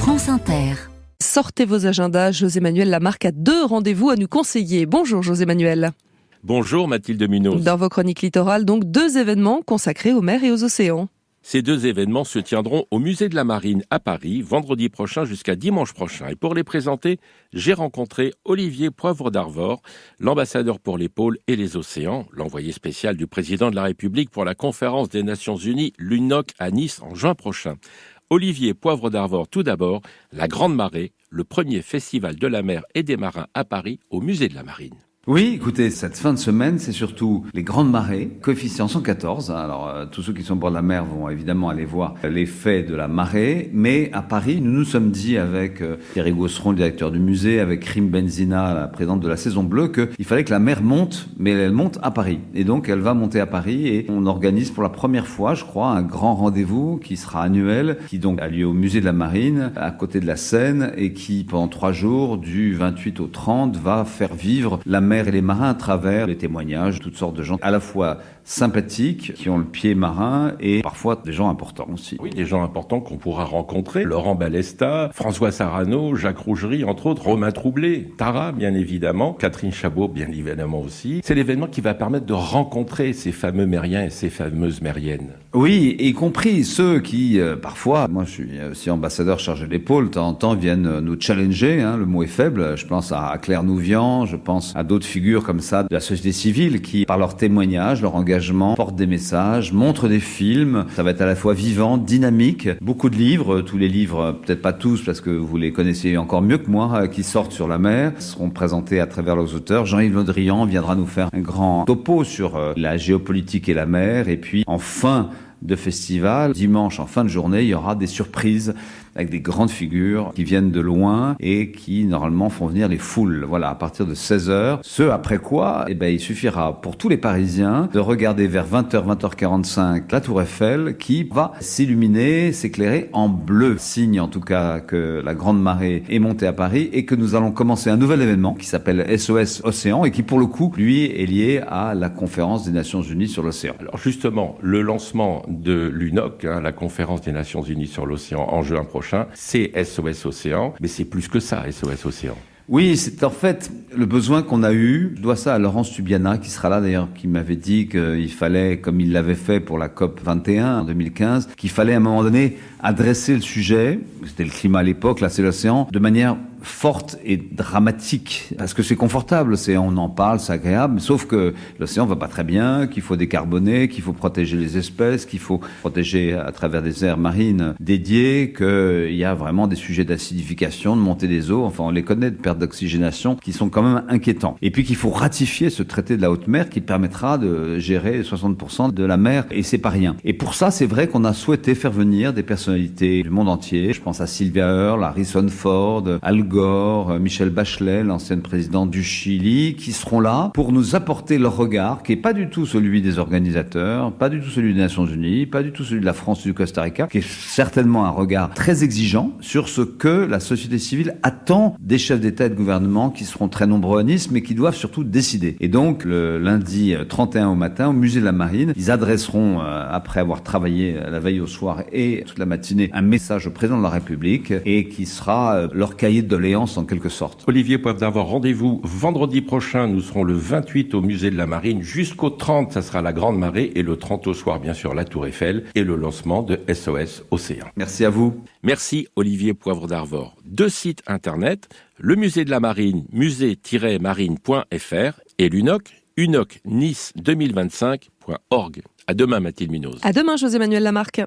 France Inter. Sortez vos agendas, José-Manuel Lamarque a 2 rendez-vous à nous conseiller. Bonjour José-Manuel. Bonjour Mathilde Munoz. Dans vos chroniques littorales, donc 2 événements consacrés aux mers et aux océans. Ces 2 événements se tiendront au Musée de la Marine à Paris, vendredi prochain jusqu'à dimanche prochain. Et pour les présenter, j'ai rencontré Olivier Poivre d'Arvor, l'ambassadeur pour les pôles et les océans, l'envoyé spécial du président de la République pour la conférence des Nations Unies, l'UNOC, à Nice en juin prochain. Olivier Poivre d'Arvor, tout d'abord, la Grande Marée, le premier festival de la mer et des marins à Paris au Musée de la Marine. Oui, écoutez, cette fin de semaine, c'est surtout les grandes marées, coefficient 114. Alors, tous ceux qui sont au bord de la mer vont évidemment aller voir l'effet de la marée. Mais à Paris, nous nous sommes dit avec Thierry Gausseron, le directeur du musée, avec Rim Benzina, la présidente de la Saison Bleue, qu'il fallait que la mer monte, mais elle monte à Paris. Et donc, elle va monter à Paris et on organise pour la première fois, je crois, un grand rendez-vous qui sera annuel, qui donc a lieu au Musée de la Marine, à côté de la Seine, et qui, pendant 3 jours, du 28 au 30, va faire vivre la mer et les marins à travers les témoignages, toutes sortes de gens à la fois sympathiques, qui ont le pied marin, et parfois des gens importants aussi. Oui, des gens importants qu'on pourra rencontrer. Laurent Balesta, François Sarano, Jacques Rougerie, entre autres, Romain Troublé, Tara, bien évidemment, Catherine Chabot, bien évidemment aussi. C'est l'événement qui va permettre de rencontrer ces fameux mériens et ces fameuses mériennes. Oui, y compris ceux qui, parfois, moi je suis aussi ambassadeur chargé des pôles, de temps en temps viennent nous challenger, le mot est faible, je pense à Claire Nouvian, je pense à d'autres figures comme ça de la société civile qui, par leur témoignage, leur engagement, portent des messages, montrent des films. Ça va être à la fois vivant, dynamique, beaucoup de livres, tous les livres, peut-être pas tous parce que vous les connaissez encore mieux que moi, qui sortent sur la mer, seront présentés à travers leurs auteurs. Jean-Yves Le Drian viendra nous faire un grand topo sur la géopolitique et la mer. Et puis, en fin de festival, dimanche en fin de journée, il y aura des surprises avec des grandes figures qui viennent de loin et qui normalement font venir les foules. Voilà, à partir de 16h. Ce après quoi, il suffira pour tous les Parisiens de regarder vers 20h, 20h45 la Tour Eiffel qui va s'illuminer, s'éclairer en bleu. Signe en tout cas que la Grande Marée est montée à Paris et que nous allons commencer un nouvel événement qui s'appelle SOS Océan et qui pour le coup, lui, est lié à la conférence des Nations Unies sur l'océan. Alors justement, le lancement de l'UNOC, la conférence des Nations Unies sur l'océan en juin prochain, c'est SOS Océan, mais c'est plus que ça, SOS Océan. Oui, c'est en fait le besoin qu'on a eu. Je dois ça à Laurence Tubiana, qui sera là d'ailleurs, qui m'avait dit qu'il fallait, comme il l'avait fait pour la COP 21 en 2015, qu'il fallait à un moment donné adresser le sujet, c'était le climat à l'époque, là c'est l'océan, de manière forte et dramatique. Parce que c'est confortable, l'océan, on en parle, c'est agréable, sauf que l'océan va pas très bien, qu'il faut décarboner, qu'il faut protéger les espèces, qu'il faut protéger à travers des aires marines dédiées, qu'il y a vraiment des sujets d'acidification, de montée des eaux, enfin on les connaît, de perte d'oxygénation, qui sont quand même inquiétants. Et puis qu'il faut ratifier ce traité de la haute mer qui permettra de gérer 60% de la mer, et c'est pas rien. Et pour ça, c'est vrai qu'on a souhaité faire venir des personnalités du monde entier. Je pense à Sylvia Earle, Harrison Ford, Al Gore, Michelle Bachelet, l'ancienne présidente du Chili, qui seront là pour nous apporter leur regard, qui est pas du tout celui des organisateurs, pas du tout celui des Nations Unies, pas du tout celui de la France ou du Costa Rica, qui est certainement un regard très exigeant sur ce que la société civile attend des chefs d'État et de gouvernement qui seront très nombreux à Nice, mais qui doivent surtout décider. Et donc, le lundi 31 au matin, au Musée de la Marine, ils adresseront, après avoir travaillé la veille au soir et toute la matinée, un message au président de la République et qui sera leur cahier de doléances en quelque sorte. Olivier Poivre d'Arvor, rendez-vous vendredi prochain. Nous serons le 28 au Musée de la Marine. Jusqu'au 30, ça sera la Grande Marée. Et le 30 au soir, bien sûr, la Tour Eiffel et le lancement de SOS Océan. Merci à vous. Merci Olivier Poivre d'Arvor. 2 sites internet, le Musée de la Marine, musée-marine.fr et l'UNOC, unocnice2025.org. À demain Mathilde Munoz. À demain José-Manuel Lamarque.